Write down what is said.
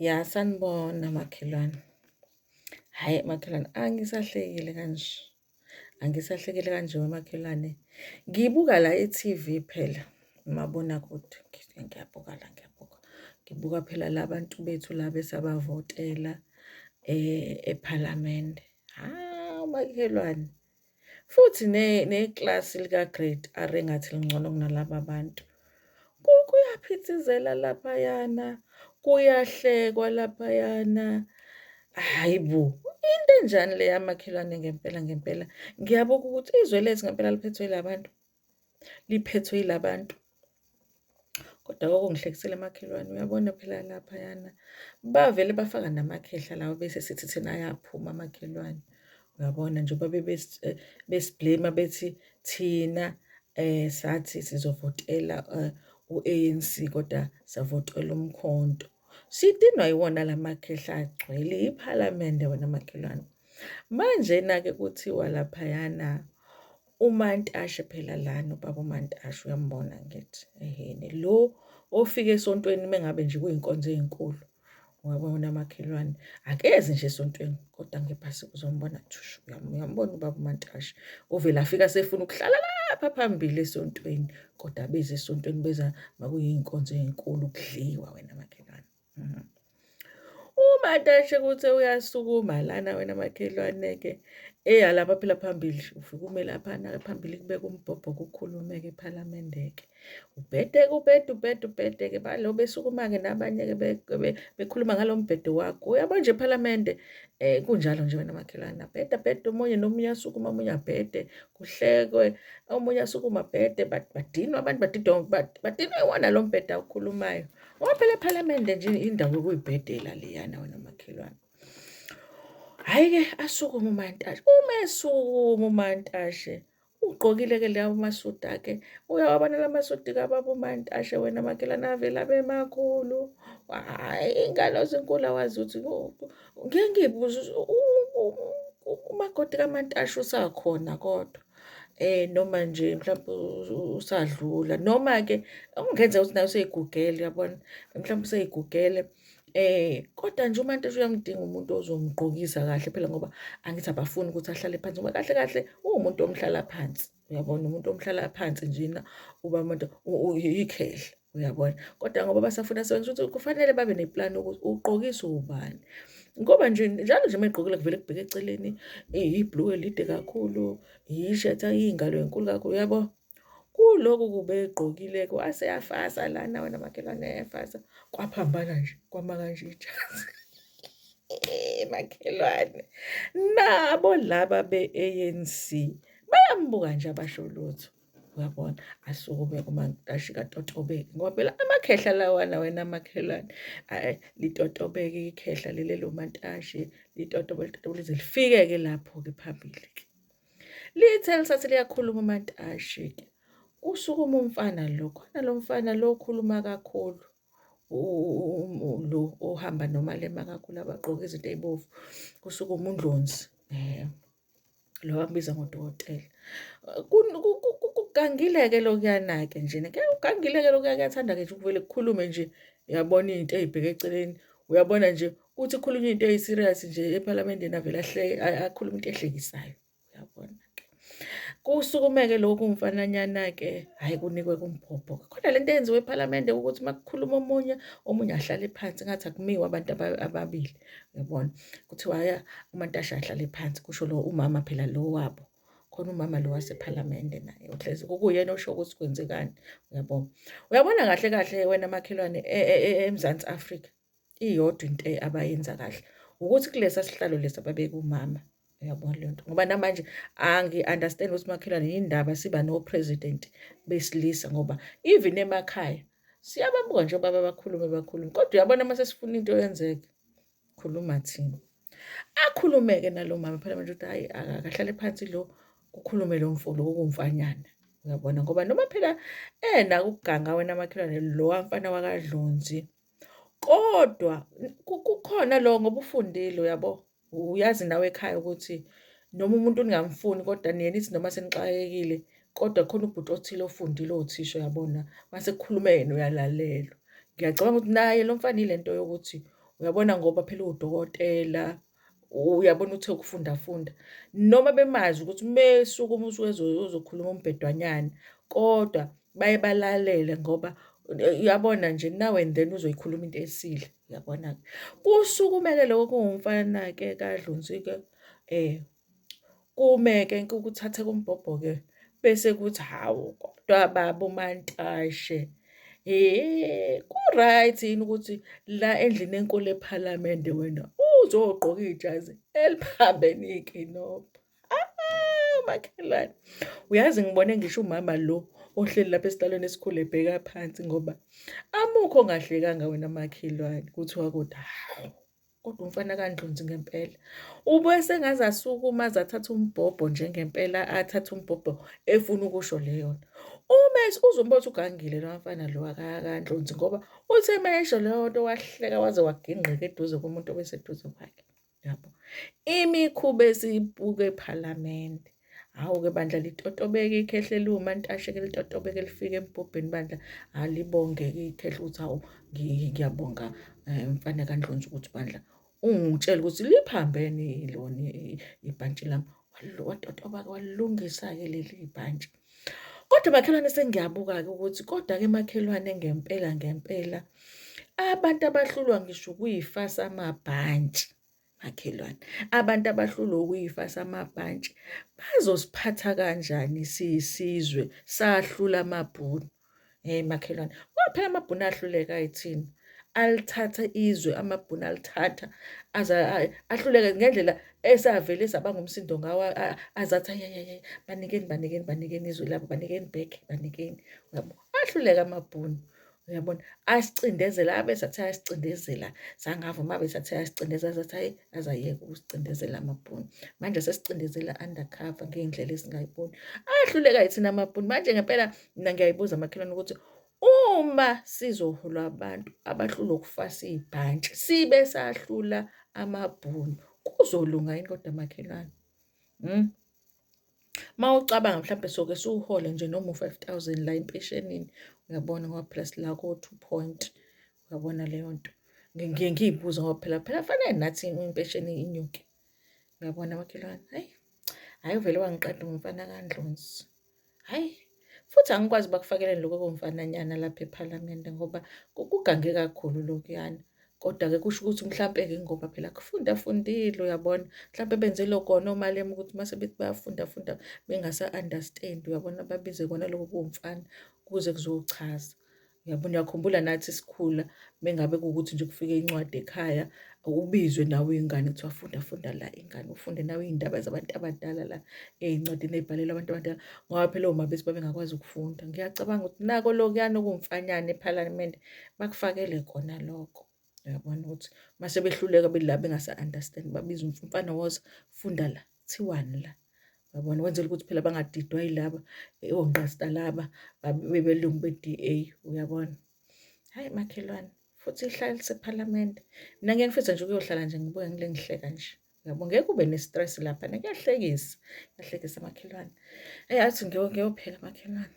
Ya sanibona makhelwane. Hhayi makhelwane, angisahlekile kanje. Angisahlekile kanje wemakhelwane. Ngibuka la e-T_V phela, umabonakude. Ngiyabuka la, ngiyabuka. Ngibuka phela la bantu bethu la besabavotela ephalamende. Hawu makhelwane. Futhi neklasi lika-Grade R engathi lingcono kunalaba bantu. Kuyaphithizela laphayana, kuyahlekwa laphayana. Hayi bo, into enjani le yamakhelwane ngempela ngempela. Ngiyabuka ukuthi izwe lethu ngempela liphethwe yilabantu, liphethwe yilabantu. Kodwa okungihlekisela makhelwane, uyabona phela laphayana bavele bafaka namakhehla lawo bese sithi thina ayaphuma makhelwane. Uyabona njengoba besi-blame bethi thina sathi sizovotela u-ANC kodwa savotela umkhonto. Sidinwa yiwona la makhehla agcwele iphalamende wena makhelwane. Manjena-ke kuthiwa laphayana uMantashe phela lana, ubaba uMantashe uyambona ngithi ehhene lo ofike esontweni mengabe nje kuyinkonzo ey'nkulu. Uyabona makhelwane, akezi nje esontweni kodwa ngebhasi uzombona thushu. Uyambona ubaba uMantashe ovele afika sefuna ukuhlala lapha phambili esontweni kodwa beze esontweni beza makuyiy'nkonzo ey'nkulu kudliwa wena makhelwane. UMantashe kuthe uyasukuma lana wena makhelwane-ke lapha phela phambili ufike ume laphana phambili kubeka umbhobho kukhulume-ke ephalamende-ke. Ubhede-ke balo besukuma-ke nabanye-ke bekhuluma ngalo mbhedo wakho. Uyabo nje ephalamende kunjalo nje wena makhelwane. Abhede omunye nomunye asukuma omunye abhede kuhlekwe, omunye asukuma abhede badinwa abantu badinwa iwona lo mbhede awukhulumayo. Ngoba phela ephalamende nje indawo yokuy'bhedela leyana wena makhelwane. Hhayi-ke asukume uMantashe. Uma esukuma uMantashe ugqokile-ke lawo masudi akhe. Uyawabona la masudi kababa uMantashe wena makhelwane avele abe makhulu. Hhayi iy'ngalo zinkulu awazi ukuthi ngike ngibuze umakoti kaMantashe usakhona kodwa. Noma nje mhlampe usadlula noma-ke okungenzeka ukuthi naye usey'gugele uyabona, mhlawumbe usey'gugele. Kodwa nje uMantashe uyamdinga umuntu ozomgqokisa kahle phela ngoba angithi abafuni ukuthi ahlale phansi ngoba kahle kahle uwumuntu omhlala phansi. Uyabona umuntu omhlala phansi njena uba umuntu ikhehla uyabona. Kodwa ngoba basafuna sebenza ukuthi kufanele babe neplani ukuthi ugqokiswe ubani. Ngoba nje njalo nje mayigqokile kuvele kubheke eceleni ibhuluku elide kakhulu, ishethi iy'ngalo ey'nkulu kakhulu yabo. Kulokhu kube egqokile-ke wase yafasa lana wena makhelwane yafasa. Kwaphambana nje kwama kanje ijazi. Makhelwane nabo laba be-ANC bayambuka nje abasho lutho. Uyabona asukume uMantashe katotobeke ngoba phela amakhehla lawana wena makhelwane. Litotobeke ikhehla leli loMantashe litotobe lize lifike-ke lapho-ke phambili-ke. Lithe lisathi liyakhuluma uMantashe-ke usukuma umfana lo, khona lo mfana lo okhuluma kakhulu. Lo ohamba nomalema kakhulu abagqoke izinto ey'bovu kusukuma uNdlozi lo abakubiza ngodokotela. Kugangile-ke lokuyana-ke njena kugangile-ke lokuya kuyathanda-ke nje ukuvele kukhulume nje uyabona iy'nto ey'bheke eceleni. Uyabona nje kuthi kukhulunywa iy'nto ey'serious nje ephalamendini avele akhulume into ehlekisayo uyabona-ke. Kusukume-ke lokhu umfananyana-ke hhayi kunikwe-ke umbhobho. Khona lento eyenziwe ephalamende ukuthi uma kukhuluma omunye ahlale phansi engathi akumiwe abantu ababili uyabona. Kuthiwa hhayi uMantashe ahlale phansi kusho lo umama phela lo wabo. Khona umama lo wasephalamende naye uhlezi kuyena osho ukuthi kwenzekani uyabona. Uyabona kahle kahle wena makhelwane eMzansi Afrika iyodwa into abayenza kahle ukuthi kulesa sihlalo lesi ababeka umama. Uyabona leyo nto ngoba namanje angi-understand ukuthi makhelwane yini ndaba siba no-president besilisa ngoba even emakhaya siyababuka nje obaba bakhulume kodwa uyabona uma sesifuna into yenzeke khuluma thina. Akhulume-ke nalo mama phela manje ukuthi hhayi akahlale phansi lo kukhulume lo kuwumfanyana uyabona ngoba noma phela enako ukuganga wena makhelwane lowa mfana wakaDlonzi kodwa kukhona lo ngoba ufundile uyabo. Uyazi nawe ekhaya ukuthi noma umuntu ningamfuni kodwa niye nithi noma senixakekile kodwa khona ubhuti othile ofundile othisha uyabona. Mase kukhulume yena uyalalelwa. Ngiyacabanga ukuthi naye lo mfana ile nto yokuthi uyabona ngoba phela udokotela, uyabona uthe ukufunda noma bemazi ukuthi mesukuma usuke uzokhuluma umbhedwanyana, kodwa baye balalele ngoba uyabona nje now and then uzoyikhuluma into esile, uyabona-ke. Kusukume-ke lokho kungumfana-ke kaDlunzi-ke kume-ke ukuthatha kombhobho-ke bese kuthi hawu kodwa baba uMantashe, ku-right yini ukuthi la endlini enkulu ePhalamende wena uzogqoka ijazi eliphambene iy'kinobho? Makhelwane, uyazi ngibone ngisho umama lo ohleli lapha esihlalweni esikhulu ebheka phansi ngoba amukho ongahlekanga wena makhelwane, kuthiwa kodwa hawu kodwa umfana kaNdlunzi ngempela. Ubuye sengaze asukuma aze athathe umbhobho njengempela athathe umbhobho efuna ukusho leyo nto. Uzombona ukuthi ugangile lo mfana lo kaNdlunzi ngoba uthe mayesho leyo nto wahleka waze waginqika eduze komuntu obeseduze kwakhe, yabo. Imikhuba esiyibuka ePhalamende. Hawu-ke bandla litotobeke ikhehle liwuMantashe-ke litotobeke lifike embhobheni bandla. Alibonge-ke ikhehle ukuthi hawu ngiyabonga mfana kaNdlunzi ukuthi bandla ungitshela ukuthi liphambene lona ibhantshi lami. Watotoba-ke walilungisa-ke leli bhantshi. Kodwa makhelwane sengiyabuka-ke ukuthi kodwa-ke makhelwane ngempela abantu abahlulwa ngisho ukuy'fasa amabhantshi makhelwane. Abantu abahlulwa ukuy'fasa amabhantshi bazosiphatha kanjani siyisizwe sahlula amabhunu? Makhelwane, ngoba phela amabhunu ahluleka ayithini? Alithatha izwe amabhunu alithatha aze ahluleke ngendlela esavele sabanga umsindo ngawo azathi ayayaya banikeni izwe labo, banikeni back, banikeni, uyabo. Ahluleka amabhunu, uyabona, asicindezela abethi athi ayasicindezela, sangavuma abethi athi ayasicindezela azathi hhayi azayeka ukusicindezela amabhunu. Manje sesicindezela undercover ngey'ndlela esingayiboni. Ahluleka yithina amabhunu. Manje ngempela mina ngiyayibuza makhelwane ukuthi uma sizoholwa abantu abahlulwa ukufasa ibhantshi sibe sahlula amabhunu, kuzolunga yini kodwa makhelwane? Mawucabanga mhlampe soke siwuhole nje noma u-5,000 la empeshenini, uyabona ngoba phela sila ko-2 point, uyabona leyo nto. Ngiye ngiy'buze ngoba phela fanele nathi impesheni inyuke, uyabona makhelwane. Hhayi uvele wangiqeda umfana kaNdlunzi, hhayi. Futhi angikwazi bakufakeleni lokho komfananyana lapha ePhalamende ngoba kugange kakhulu lokuyana. Kodwa-ke kusho ukuthi mhlampe-ke ngoba phela kufundile uyabona. Mhlampe benzelwe kona omalema ukuthi mase bethi bayafunda bengasa-understand, uyabona, babize kona lokho kuwumfana kuze kuzochaza. Uyabona, uyakhumbula nathi sikhula mengabe kuwukuthi nje kufike incwadi ekhaya ubizwe nawe ingane kuthiwa funda la ingane, ufunde nawe iy'ndaba zabantu abadala la ey'ncwadini ey'bhalelwa abantu abadala ngoba phela oma bethi babengakwazi ukufunda. Ngiyacabanga ukuthi nako lokuyana okuwumfanyana ePhalamende bakufakele kona lokho, uyabona ukuthi mase behluleka la bengasa-understand babize umfana woza funda la kuthiwani la, uyabona, wenzela ukuthi phela bangadidwa yilaba onqasta laba bebelungu be-DA, uyabona. Hhayi makhelwane, futhi ihlala lisePhalamende. Mina ngeke ngifisa nje ukuyohlala nje ngibuye ngile ngihleka nje, uyabo. Ngeke ube ne-stress laphana, kuyahlekisa, kuyahlekisa makhelwane. Athi ngiyopheka makhelwane.